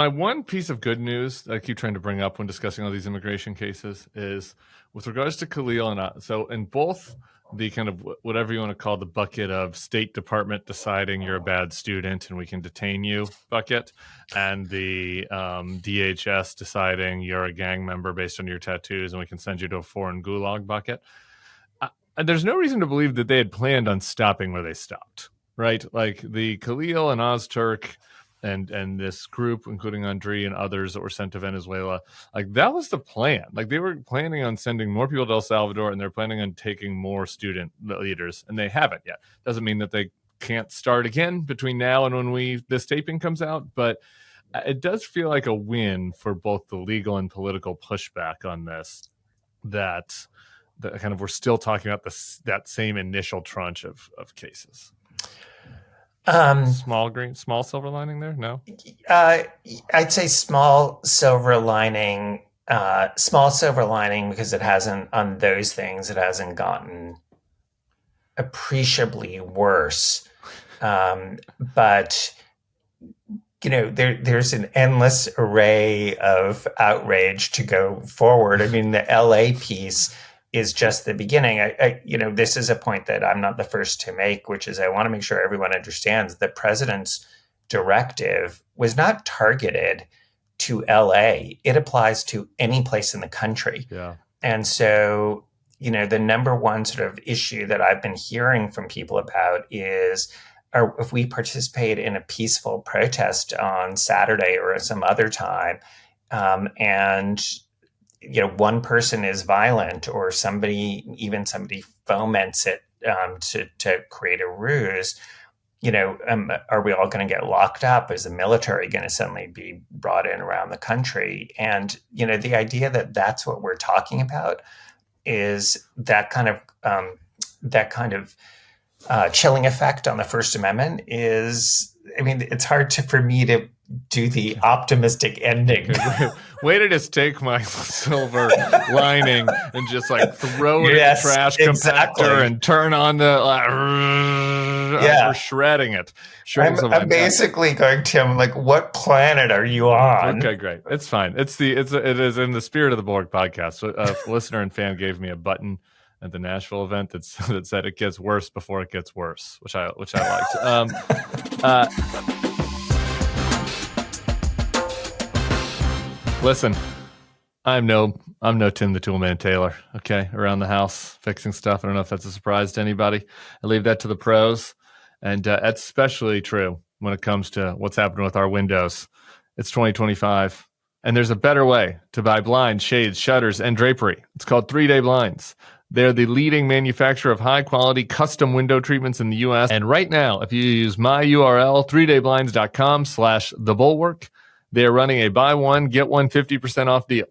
one piece of good news that I keep trying to bring up when discussing all these immigration cases is with regards to Khalil and so in both the kind of whatever you want to call the bucket of State Department deciding you're a bad student and we can detain you bucket, and the DHS deciding you're a gang member based on your tattoos and we can send you to a foreign gulag bucket. There's no reason to believe that they had planned on stopping where they stopped, right? Like the Khalil and Ozturk and this group, including Andry and others that were sent to Venezuela, like that was the plan. Like they were planning on sending more people to El Salvador, and they're planning on taking more student leaders, and they haven't yet. Doesn't mean that they can't start again between now and when this taping comes out, but it does feel like a win for both the legal and political pushback on this, that kind of we're still talking about that same initial tranche of cases. Small silver lining there? No? I'd say small silver lining because it hasn't, on those things, it hasn't gotten appreciably worse. But, there's an endless array of outrage to go forward. I mean, the LA piece is just the beginning. This is a point that I'm not the first to make, which is I want to make sure everyone understands the president's directive was not targeted to LA. It applies to any place in the country. Yeah. And so, the number one sort of issue that I've been hearing from people about is, if we participate in a peaceful protest on Saturday or some other time, and one person is violent or somebody foments it to create a ruse, are we all going to get locked up? Is the military going to suddenly be brought in around the country? And, the idea that that's what we're talking about is that kind of chilling effect on the First Amendment is, it's hard for me to do the optimistic ending. Way to just take my silver lining and just like throw it in the trash compactor and turn on the we're shredding it. I'm basically going, Tim, like, what planet are you on? Okay, great. It's fine. It is in the spirit of the Bulwark podcast. So a listener and fan gave me a button at the Nashville event that said it gets worse before it gets worse, which I liked. Listen, I'm no Tim the Toolman Taylor, okay, around the house fixing stuff. I don't know if that's a surprise to anybody. I leave that to the pros, and that's especially true when it comes to what's happening with our windows. It's 2025, and there's a better way to buy blinds, shades, shutters, and drapery. It's called 3-Day Blinds. They're the leading manufacturer of high-quality custom window treatments in the U.S. And right now, if you use my URL, 3dayblinds.com/thebulwark, they are running a buy one, get one 50% off deal.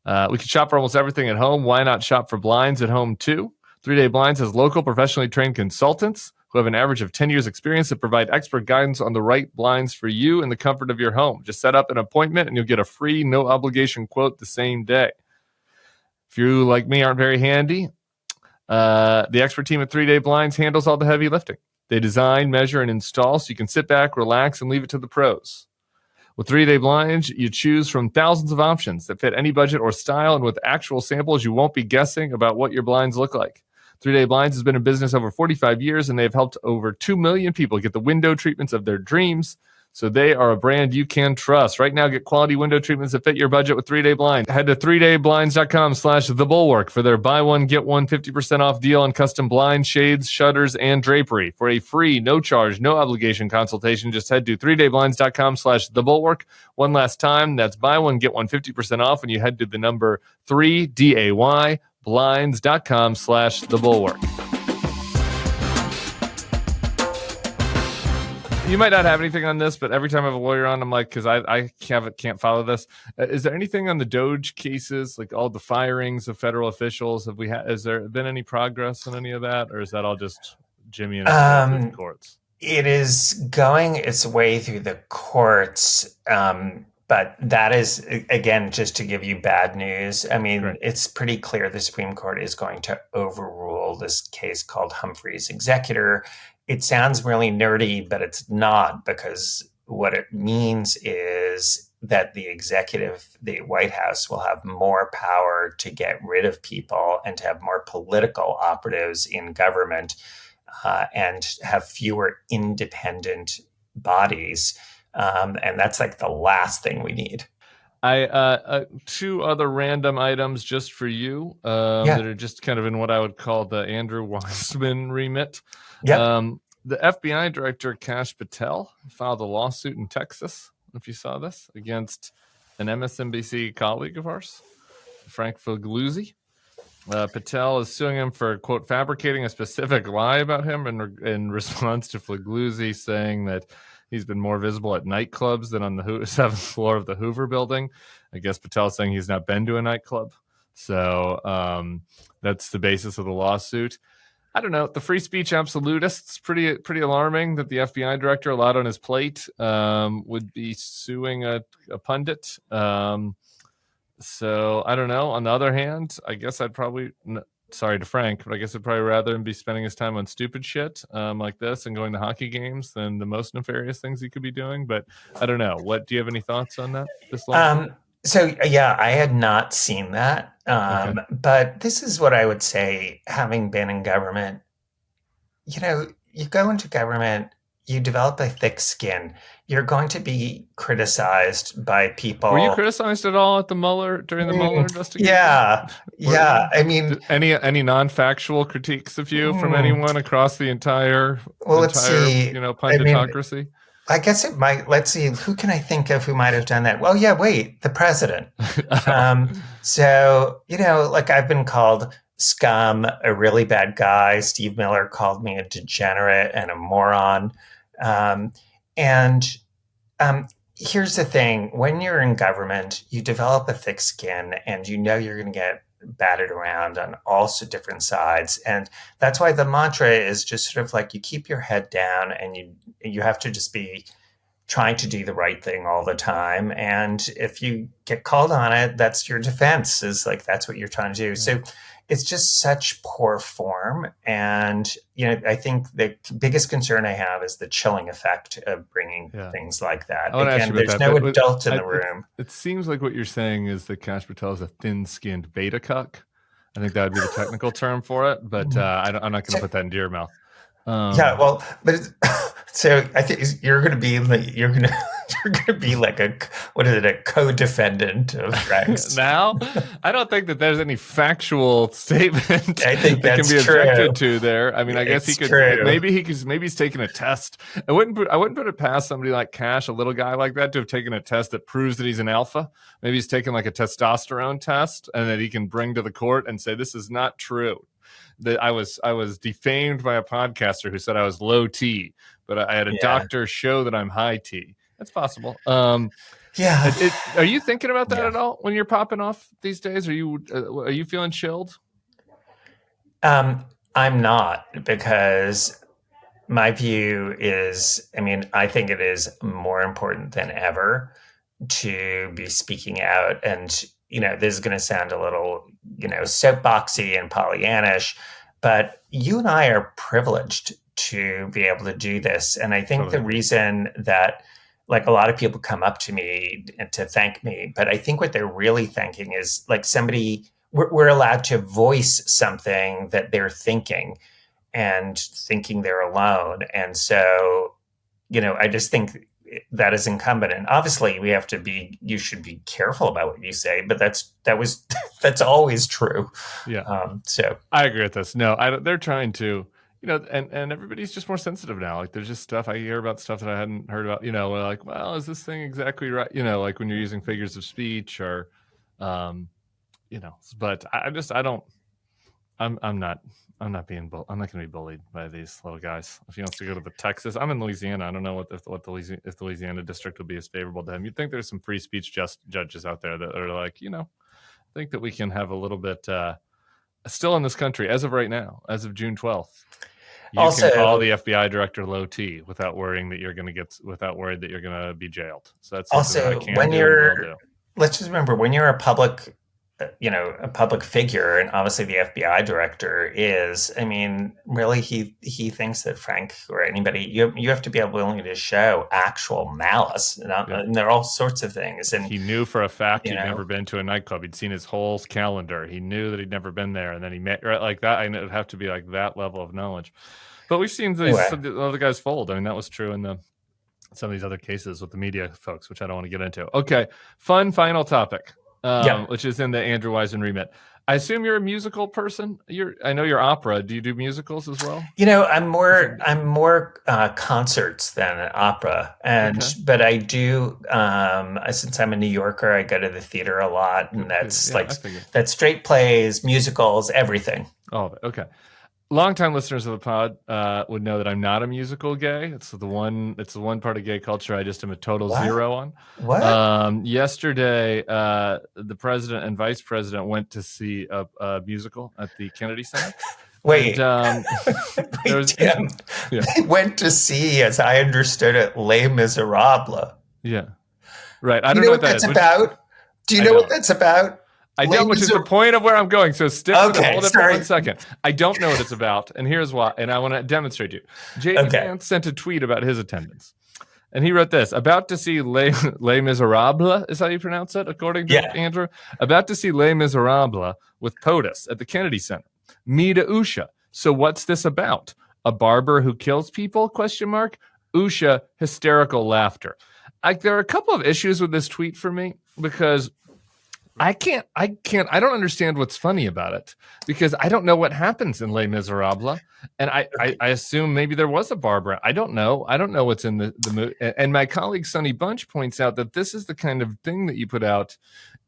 We can shop for almost everything at home. Why not shop for blinds at home too? 3-Day Blinds has local professionally trained consultants who have an average of 10 years experience that provide expert guidance on the right blinds for you in the comfort of your home. Just set up an appointment and you'll get a free, no obligation quote the same day. If you, like me, aren't very handy, the expert team at 3-Day Blinds handles all the heavy lifting. They design, measure, and install so you can sit back, relax, and leave it to the pros. With 3-Day Blinds, you choose from thousands of options that fit any budget or style, and with actual samples, you won't be guessing about what your blinds look like. 3-Day Blinds has been in business over 45 years, and they've helped over 2 million people get the window treatments of their dreams. So they are a brand you can trust. Right now, get quality window treatments that fit your budget with 3-Day Blinds. Head to 3dayblinds.com/thebulwark for their buy one, get one 50% off deal on custom blinds, shades, shutters, and drapery. For a free, no charge, no obligation consultation, just head to 3dayblinds.com/thebulwark. One last time, that's buy one, get one 50% off when you head to the number 3DAY blinds.com/thebulwark. You might not have anything on this, but every time I have a lawyer on, I'm like, because I can't follow this. Is there anything on the Doge cases, like all the firings of federal officials? Has there been any progress on any of that, or is that all just Jimmy and the courts? It is going its way through the courts, but that is, again, just to give you bad news. I mean, Great. it's pretty clear the Supreme Court is going to overrule this case called Humphrey's Executor. It sounds really nerdy, but it's not, because what it means is that the executive, the White House, will have more power to get rid of people and to have more political operatives in government, and have fewer independent bodies. And that's like the last thing we need. Two other random items just for you that are just kind of in what I would call the Andrew Weissmann remit. Yep. The FBI director, Kash Patel, filed a lawsuit in Texas, if you saw this, against an MSNBC colleague of ours, Frank Figliuzzi. Patel is suing him for, quote, fabricating a specific lie about him in response to Figliuzzi saying that he's been more visible at nightclubs than on the 7th floor of the Hoover building. I guess Patel's saying he's not been to a nightclub. So that's the basis of the lawsuit. I don't know. The free speech absolutists, pretty alarming that the FBI director, a lot on his plate, would be suing a pundit. So I don't know. On the other hand, I guess I'd probably, sorry to Frank, but I guess I'd probably rather him be spending his time on stupid shit like this and going to hockey games than the most nefarious things he could be doing. But I don't know. Do you have any thoughts on that? So, yeah, I had not seen that. Okay. But this is what I would say, having been in government. You go into government, you develop a thick skin. You're going to be criticized by people. Were you criticized at all at during the Mueller investigation? Yeah. I mean, any non-factual critiques of you from anyone across the entire let's see. Punditocracy? I guess it might. Let's see. Who can I think of who might have done that? Well, yeah, wait, the president. So, I've been called scum, a really bad guy. Steve Miller called me a degenerate and a moron. Here's the thing. When you're in government, you develop a thick skin and you're going to get batted around on all different sides. And that's why the mantra is just sort of like you keep your head down and you have to just be trying to do the right thing all the time. And if you get called on it, that's your defense, is like, that's what you're trying to do. Yeah. So it's just such poor form. And, I think the biggest concern I have is the chilling effect of bringing things like that. Again, there's no adult in the room. It seems like what you're saying is that Kash Patel is a thin-skinned beta cuck. I think that would be the technical term for it, but I'm not going to put that into your mouth. So I think you're going to be like a co-defendant of Frank's. Now, I don't think that there's any factual statement I think that that's can be objected true. to there. I mean, I guess he could. True. Maybe he's taking a test. I wouldn't put it past somebody like Kash, a little guy like that, to have taken a test that proves that he's an alpha. Maybe he's taken like a testosterone test, and that he can bring to the court and say this is not true. That I was defamed by a podcaster who said I was low T, but I had a doctor show that I'm high T. That's possible. Are you thinking about that at all when you're popping off these days? Are you feeling chilled? I'm not, because my view is, I think it is more important than ever to be speaking out. And, this is going to sound a little, soapboxy and Pollyannish, but you and I are privileged to be able to do this. And I think the reason that, like, a lot of people come up to me to thank me, but I think what they're really thanking is like we're allowed to voice something that they're thinking and thinking they're alone. And so, I just think that is incumbent. And obviously you should be careful about what you say, but that's always true. Yeah. So I agree with this. No, they're trying to, and everybody's just more sensitive now. Like, there's just stuff I hear about stuff that I hadn't heard about, we're like, well, is this thing exactly right? Like when you're using figures of speech or, but I'm not going to be bullied by these little guys. If he wants to go to the Texas, I'm in Louisiana. I don't know if the Louisiana district will be as favorable to him. You'd think there's some free speech judges out there that are like, I think that we can have a little bit still in this country as of right now, as of June 12th. You can call the FBI director low T without worrying that you're going to be jailed. So that's also I can when do you're. and will do. Let's just remember when you're a public figure, and obviously the FBI director is. I mean, really, he thinks that Frank or anybody, you have to be willing to show actual malice, and there are all sorts of things. And he knew for a fact he'd never been to a nightclub. He'd seen his whole calendar. He knew that he'd never been there, and then he met like that. I know it'd have to be like that level of knowledge. But we've seen the other guys fold. I mean, that was true in some of these other cases with the media folks, which I don't want to get into. Okay, fun final topic. Which is in the Andrew Weissmann remit. I assume you're a musical person. I know you're opera. Do you do musicals as well? I'm more concerts than opera, but I do. Since I'm a New Yorker, I go to the theater a lot, and that's that's straight plays, musicals, everything. All of it. Okay. Longtime listeners of the pod would know that I'm not a musical gay. It's the one part of gay culture I just am a total zero on. What? Yesterday, the president and vice president went to see a musical at the Kennedy Center. Wait, and, Tim. They went to see, as I understood it, Les Miserables. Yeah, right. I don't know what that's about. Do you know what that's about? I don't, which is the point of where I'm going. So stick with it. Hold it for 1 second. I don't know what it's about, and here's why. And I want to demonstrate to you. J.D. Vance sent a tweet about his attendance, and he wrote this: "About to see Les Miserables is how you pronounce it, according to Andrew. About to see Les Miserables with POTUS at the Kennedy Center. Me to Usha. So what's this about? A barber who kills people? ? Usha hysterical laughter. There are a couple of issues with this tweet for me because." I don't understand what's funny about it because I don't know what happens in Les Miserables. And I assume maybe there was a barber. I don't know. I don't know what's in the movie. And my colleague Sonny Bunch points out that this is the kind of thing that you put out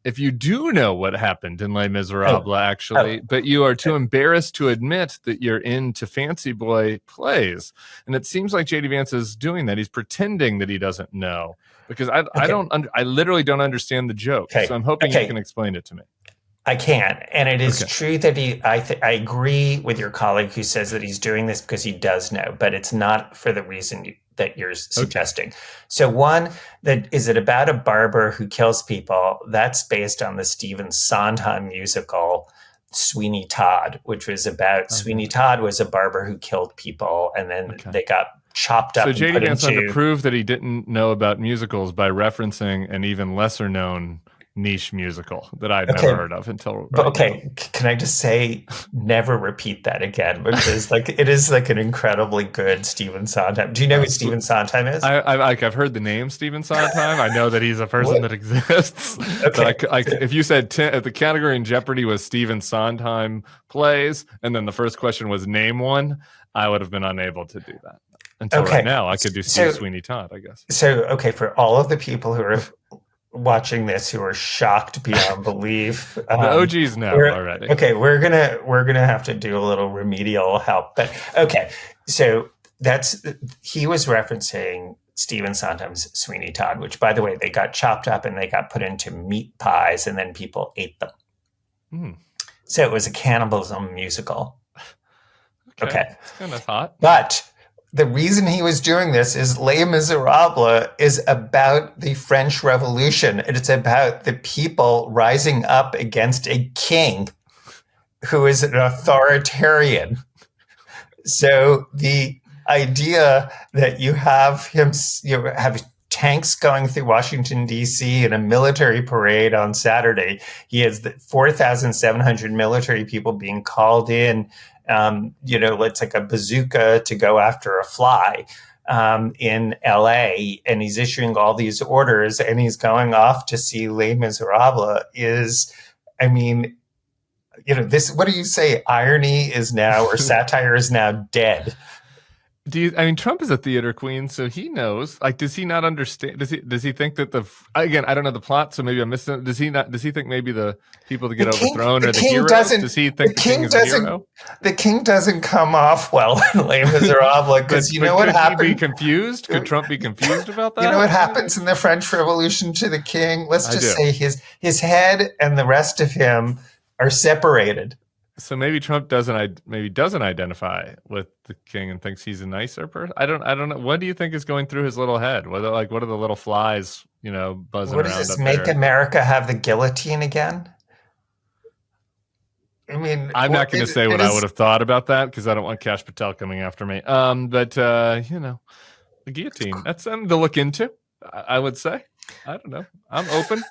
if you do know what happened in Les Miserables, but you are too embarrassed to admit that you're into fancy boy plays. And it seems like J.D. Vance is doing that. He's pretending that he doesn't know because I literally don't understand the joke. So I'm hoping you can explain it to me. I can. And it is true that I agree with your colleague who says that he's doing this because he does know, but it's not for the reason that you're suggesting. So one, is it about a barber who kills people? That's based on the Stephen Sondheim musical, Sweeney Todd, which was about Sweeney Todd was a barber who killed people, and then they got chopped up. So J.D. Vance wanted to prove that he didn't know about musicals by referencing an even lesser known niche musical that I'd never heard of until can I just say never repeat that again, because it is an incredibly good Stephen Sondheim. Do you know who Stephen Sondheim is? I've heard the name Stephen Sondheim. I know that he's a person that exists. But if you said if the category in Jeopardy was Stephen Sondheim plays and then the first question was name one, I would have been unable to do that. Until right now I could do Sweeney Todd, I guess. So for all of the people who are watching this who are shocked beyond belief, the OGs know already. Okay, we're gonna have to do a little remedial help, but so he was referencing Stephen Sondheim's Sweeney Todd, which, by the way, they got chopped up and they got put into meat pies, and then people ate them. So it was a cannibalism musical. Okay. It's kind of hot, but. The reason he was doing this is Les Miserables is about the French Revolution. And it's about the people rising up against a king who is an authoritarian. So the idea that you have tanks going through Washington, D.C. in a military parade on Saturday. He has 4,700 military people being called in. It's like a bazooka to go after a fly in LA, and he's issuing all these orders, and he's going off to see Les Miserables. What do you say? Irony is now, or satire is now dead. Trump is a theater queen, so he knows. Does he not understand? Does he think that I don't know the plot, so maybe I'm missing. Does he think maybe the people that get overthrown are the heroes? Does he think the king is a hero? The king doesn't come off well in Les Miserables because what happened? Could he be confused? Could Trump be confused about that? You know what happens in the French Revolution to the king? Let's just say his head and the rest of him are separated. So maybe Trump doesn't identify with the king and thinks he's a nicer person. I don't know. What do you think is going through his little head? What are the little flies, buzzing What around does this up make there? America have the guillotine again? I mean, I'm not going to say what I would have thought about that because I don't want Kash Patel coming after me. But the guillotine, that's something to look into, I would say. I don't know. I'm open.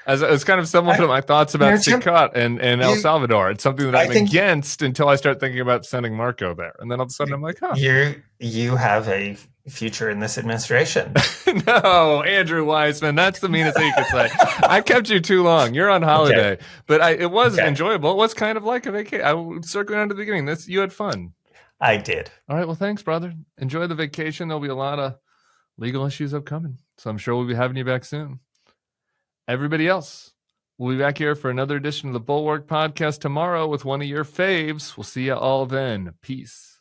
As it's kind of similar to my thoughts about Cuck and El Salvador. It's something that I'm against until I start thinking about sending Marco there. And then all of a sudden I'm like, huh. You have a future in this administration. No, Andrew Weissmann, that's the meanest thing you could say. I kept you too long. You're on holiday. Okay. But it was enjoyable. It was kind of like a vacation. I was circling around to the beginning. You had fun. I did. All right. Well, thanks, brother. Enjoy the vacation. There'll be a lot of legal issues upcoming. So I'm sure we'll be having you back soon. Everybody else, we'll be back here for another edition of the Bulwark podcast tomorrow with one of your faves. We'll see you all then. Peace.